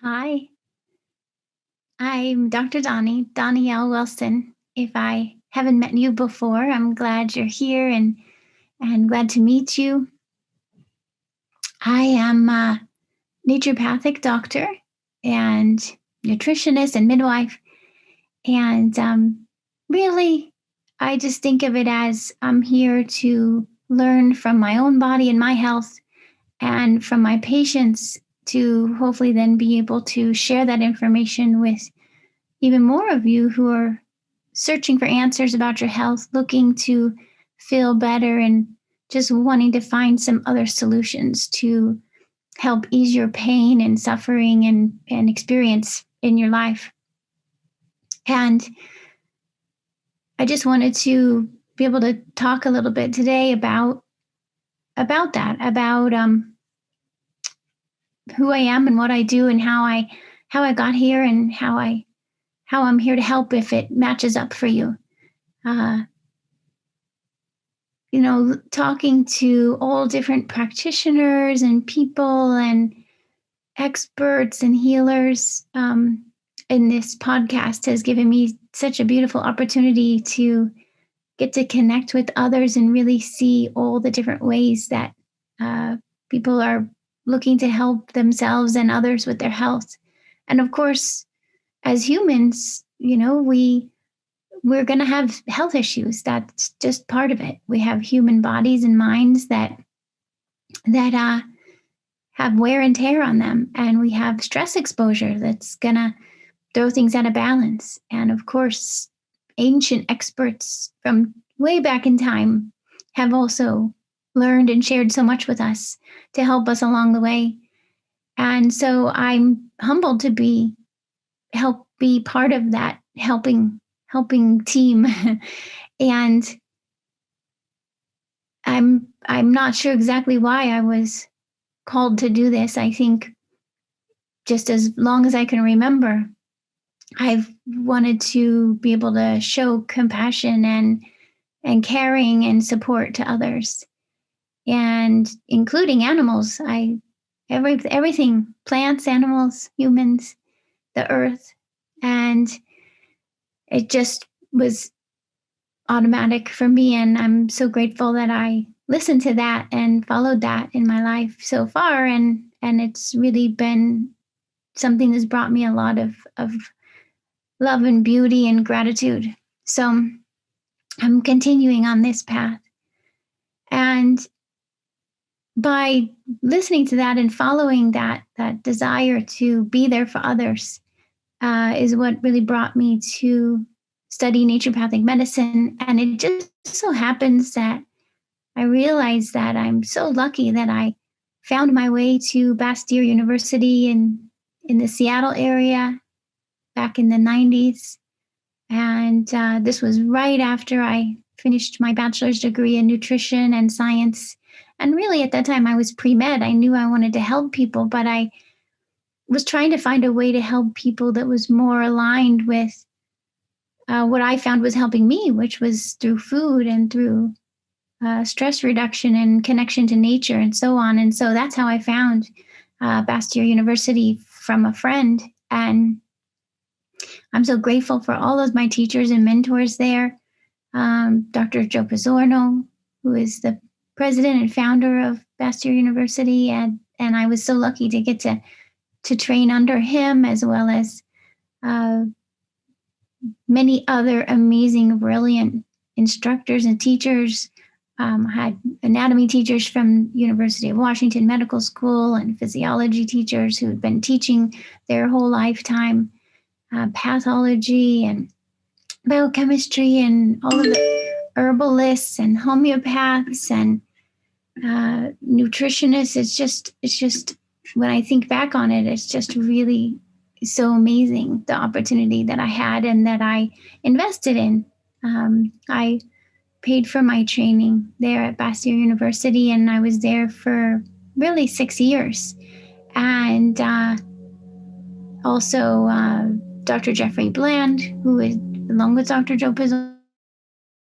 Hi, I'm Dr. Donnie L. Wilson. If I haven't met you before, I'm glad you're here and glad to meet you. I am a naturopathic doctor and nutritionist and midwife. And really, I just think of it as I'm here to learn from my own body and my health and from my patients to hopefully then be able to share that information with even more of you who are searching for answers about your health, looking to feel better, and just wanting to find some other solutions to help ease your pain and suffering and experience in your life. And I just wanted to be able to talk a little bit today about that, about who I am and what I do and how I got here and how I'm here to help if it matches up for you. Uh, talking to all different practitioners and people and experts and healers in this podcast has given me such a beautiful opportunity to get to connect with others and really see all the different ways that uh, people are looking to help themselves and others with their health. And of course, as humans, we're going to have health issues. That's just part of it. We have human bodies and minds that have wear and tear on them, and we have stress exposure that's going to throw things out of balance. And of course, ancient experts from way back in time have also learned and shared so much with us to help us along the way. And so I'm humbled to be part of that helping team. And I'm not sure exactly why I was called to do this. I think just as long as I can remember, I've wanted to be able to show compassion and caring and support to others, and including animals. Everything, plants, animals, humans, the earth. And it just was automatic for me. And I'm so grateful that I listened to that and followed that in my life so far. And it's really been something that's brought me a lot of love and beauty and gratitude. So I'm continuing on this path. And by listening to that and following that desire to be there for others is what really brought me to study naturopathic medicine. And it just so happens that I realized that I'm so lucky that I found my way to Bastyr University in the Seattle area back in the 90s. And this was right after I finished my bachelor's degree in nutrition and science. And really, at that time, I was pre-med. I knew I wanted to help people, but I was trying to find a way to help people that was more aligned with what I found was helping me, which was through food and through stress reduction and connection to nature and so on. And so that's how I found Bastyr University from a friend. And I'm so grateful for all of my teachers and mentors there. Dr. Joe Pizzorno, who is the president and founder of Bastyr University. And I was so lucky to get to train under him, as well as many other amazing, brilliant instructors and teachers. I had anatomy teachers from University of Washington Medical School and physiology teachers who had been teaching their whole lifetime, pathology and biochemistry, and all of the herbalists and homeopaths and nutritionists. It's just when I think back on it, it's just really so amazing, the opportunity that I had and that I invested in. I paid for my training there at Bastyr University, and I was there for really 6 years. And also Dr. Jeffrey Bland, who is, along with Dr. Joe Pizzorno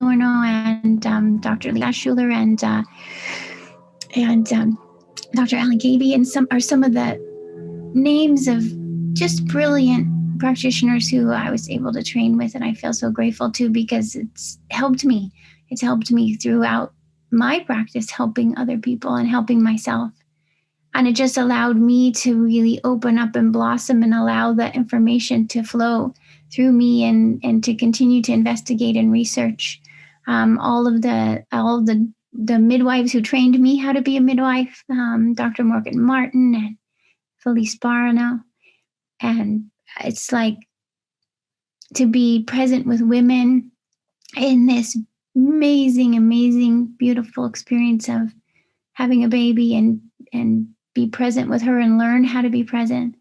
and Dr. Lee Schuler and Dr. Alan Gavey, and some of the names of just brilliant practitioners who I was able to train with. And I feel so grateful to, because it's helped me. It's helped me throughout my practice, helping other people and helping myself. And it just allowed me to really open up and blossom and allow the information to flow through me, and to continue to investigate and research. All of the midwives who trained me how to be a midwife, Dr. Morgan Martin and Felice Barano. And it's like to be present with women in this amazing, amazing, beautiful experience of having a baby, and be present with her and learn how to be present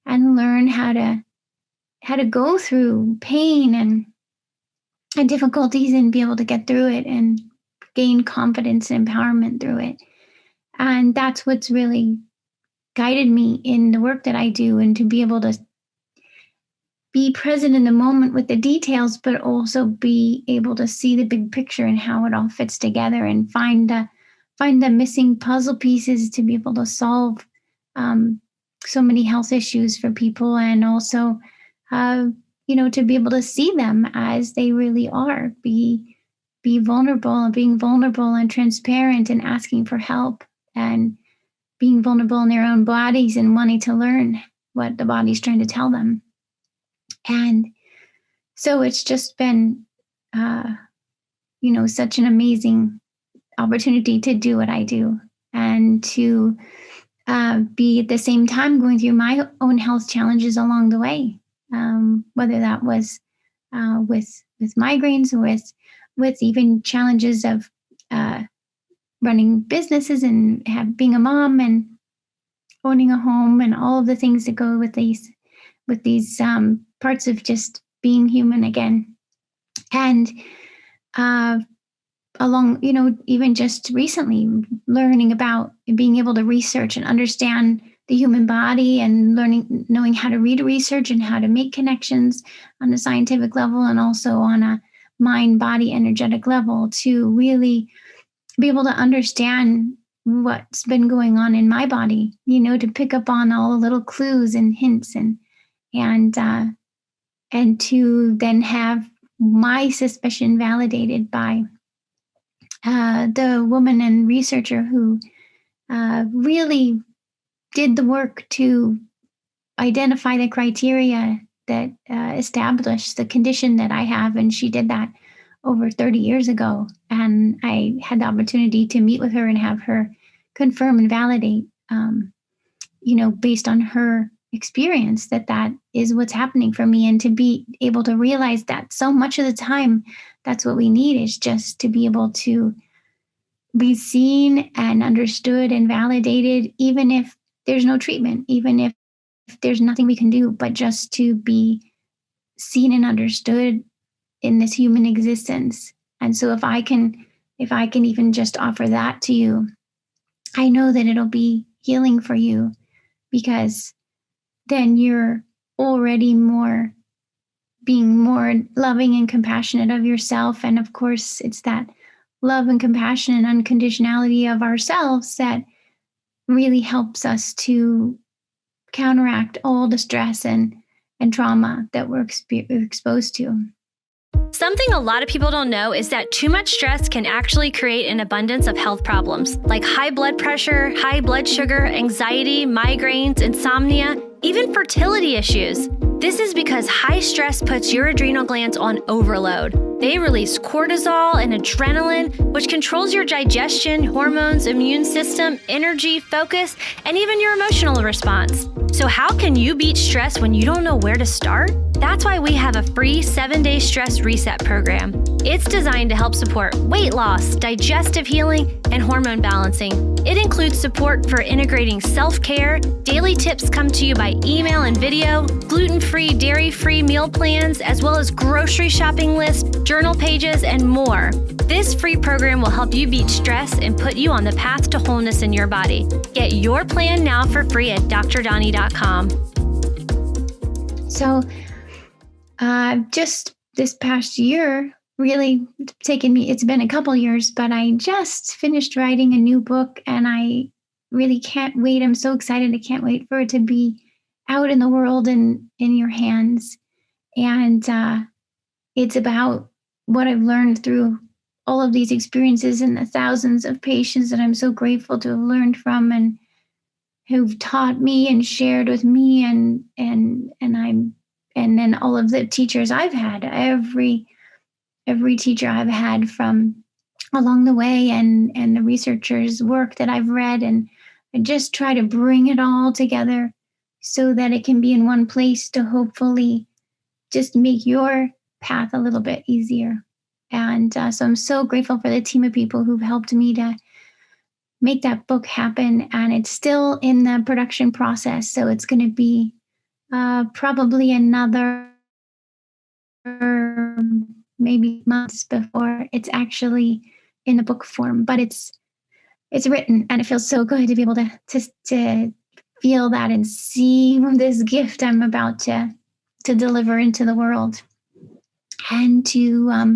and learn how to go through pain and difficulties and be able to get through it and gain confidence and empowerment through it. And that's what's really guided me in the work that I do, and to be able to be present in the moment with the details, but also be able to see the big picture and how it all fits together, and find the missing puzzle pieces to be able to solve so many health issues for people, and also to be able to see them as they really are, be vulnerable, and being vulnerable and transparent and asking for help, and being vulnerable in their own bodies and wanting to learn what the body's trying to tell them. And so it's just been such an amazing opportunity to do what I do, and to be at the same time going through my own health challenges along the way, whether that was with migraines, with even challenges of running businesses and being a mom and owning a home, and all of the things that go with these parts of just being human again. And along, even just recently learning about being able to research and understand the human body, and knowing how to read research and how to make connections on a scientific level, and also on a mind, body, energetic level, to really be able to understand what's been going on in my body, to pick up on all the little clues and hints, and to then have my suspicion validated by the woman and researcher who really did the work to identify the criteria that established the condition that I have. And she did that over 30 years ago. And I had the opportunity to meet with her and have her confirm and validate, based on her experience, that is what's happening for me. And to be able to realize that so much of the time, that's what we need, is just to be able to be seen and understood and validated, even if there's no treatment, even if there's nothing we can do, but just to be seen and understood in this human existence. And so if I can even just offer that to you, I know that it'll be healing for you, because then you're already being more loving and compassionate of yourself. And of course, it's that love and compassion and unconditionality of ourselves that really helps us to counteract all the stress and trauma that we're exposed to. Something a lot of people don't know is that too much stress can actually create an abundance of health problems like high blood pressure, high blood sugar, anxiety, migraines, insomnia, even fertility issues. This is because high stress puts your adrenal glands on overload. They release cortisol and adrenaline, which controls your digestion, hormones, immune system, energy, focus, and even your emotional response. So how can you beat stress when you don't know where to start? That's why we have a free 7-day stress reset program. It's designed to help support weight loss, digestive healing, and hormone balancing. It includes support for integrating self-care, daily tips come to you by email and video, gluten-free, dairy-free meal plans, as well as grocery shopping lists, journal pages, and more. This free program will help you beat stress and put you on the path to wholeness in your body. Get your plan now for free at drdoni.com. So just this past year, really taken me, it's been a couple years, but I just finished writing a new book, and I really can't wait. I'm so excited. I can't wait for it to be out in the world and in your hands. And it's about what I've learned through all of these experiences and the thousands of patients that I'm so grateful to have learned from and who've taught me and shared with me and then all of the teachers I've had, every teacher I've had from along the way and the researchers' work that I've read. And I just try to bring it all together so that it can be in one place to hopefully just make your path a little bit easier. And so I'm so grateful for the team of people who've helped me to make that book happen. And it's still in the production process. So it's going to be probably another maybe months before it's actually in the book form. But it's written, and it feels so good to be able to feel that and see this gift I'm about to deliver into the world, and to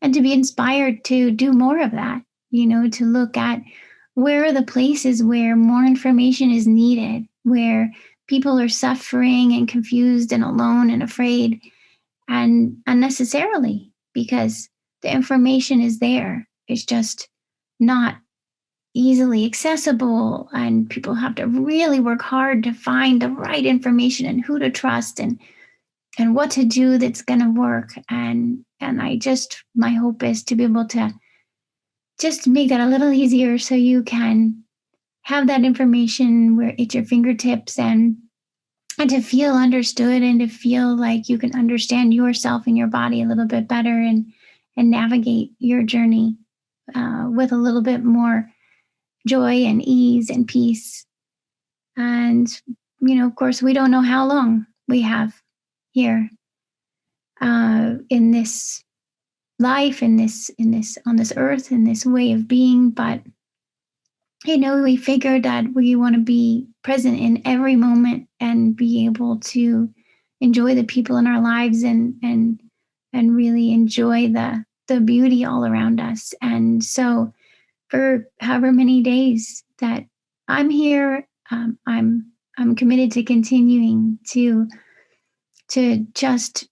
be inspired to do more of that. To look at where are the places where more information is needed, where people are suffering and confused and alone and afraid and unnecessarily, because the information is there. It's just not easily accessible, and people have to really work hard to find the right information and who to trust and what to do that's going to work. And my hope is to be able to just make that a little easier so you can have that information where it's your fingertips, and to feel understood and to feel like you can understand yourself and your body a little bit better, and navigate your journey with a little bit more joy and ease and peace. And, of course, we don't know how long we have here in this life, in this on this earth, in this way of being. But we figured that we want to be present in every moment and be able to enjoy the people in our lives and really enjoy the beauty all around us. And so for however many days that I'm here, I'm committed to continuing to just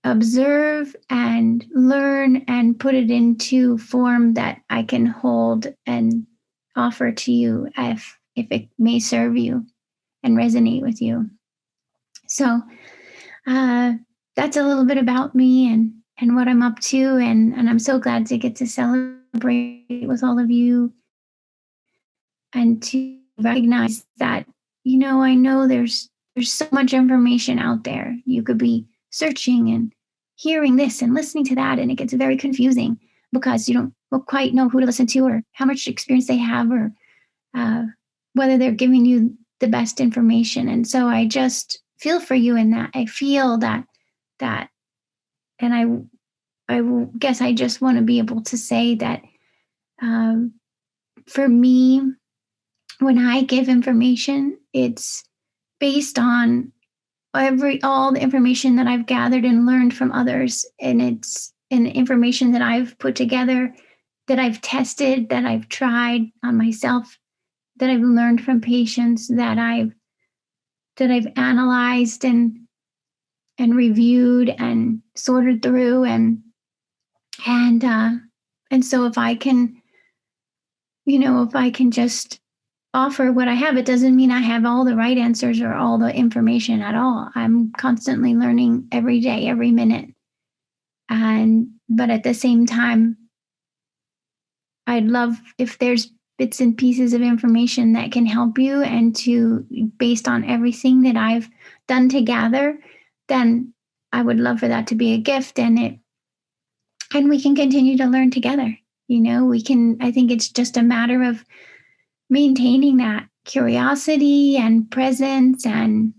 observe and learn and put it into form that I can hold and offer to you if it may serve you and resonate with you. So that's a little bit about me and what I'm up to, and I'm so glad to get to celebrate with all of you and to recognize that I know there's so much information out there. You could be searching and hearing this and listening to that, and it gets very confusing because you don't quite know who to listen to or how much experience they have, or whether they're giving you the best information. And so I just feel for you in that. I feel that, and I guess I just want to be able to say that for me, when I give information, it's based on all the information that I've gathered and learned from others, and it's an information that I've put together, that I've tested, that I've tried on myself, that I've learned from patients, that I've analyzed and reviewed and sorted through, and so if I can just offer what I have, it doesn't mean I have all the right answers or all the information at all. I'm constantly learning every day, every minute. But at the same time, I'd love if there's bits and pieces of information that can help you, and based on everything that I've done to gather, then I would love for that to be a gift, and we can continue to learn together. I think it's just a matter of maintaining that curiosity and presence and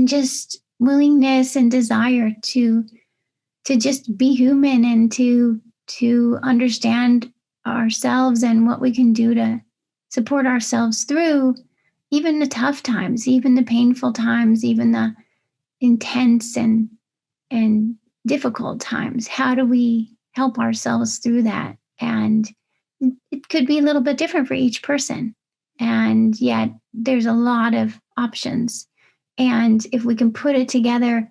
just willingness and desire to just be human, and to understand ourselves and what we can do to support ourselves through even the tough times, even the painful times, even the intense and difficult times. How do we help ourselves through that? And it could be a little bit different for each person. And yet there's a lot of options And if we can put it together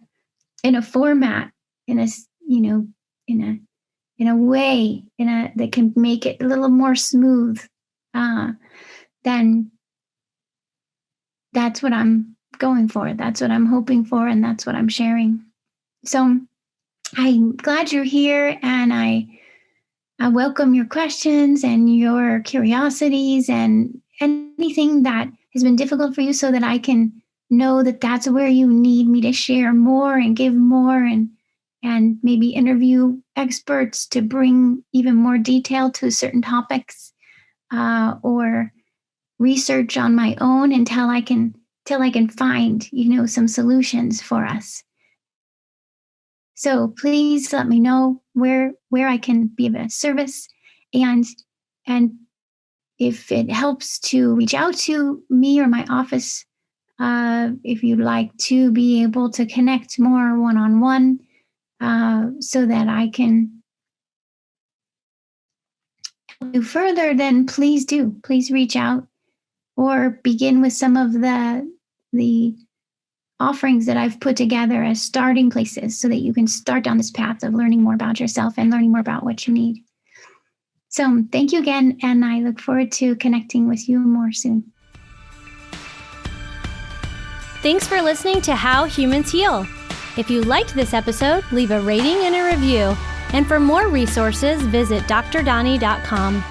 in a format, in a, in a way, that can make it a little more smooth, then that's what I'm going for. That's what I'm hoping for, and that's what I'm sharing. So I'm glad you're here, and I welcome your questions and your curiosities and anything that has been difficult for you, so that I can know that that's where you need me to share more and give more, and maybe interview experts to bring even more detail to certain topics, or research on my own until I can find, some solutions for us. So please let me know where I can be of a service, and if it helps to reach out to me or my office, if you'd like to be able to connect more one-on-one, so that I can help you further, then please do. Please reach out, or begin with some of the offerings that I've put together as starting places, so that you can start down this path of learning more about yourself and learning more about what you need. So thank you again, and I look forward to connecting with you more soon. Thanks for listening to How Humans Heal. If you liked this episode, leave a rating and a review. And for more resources, visit drdoni.com.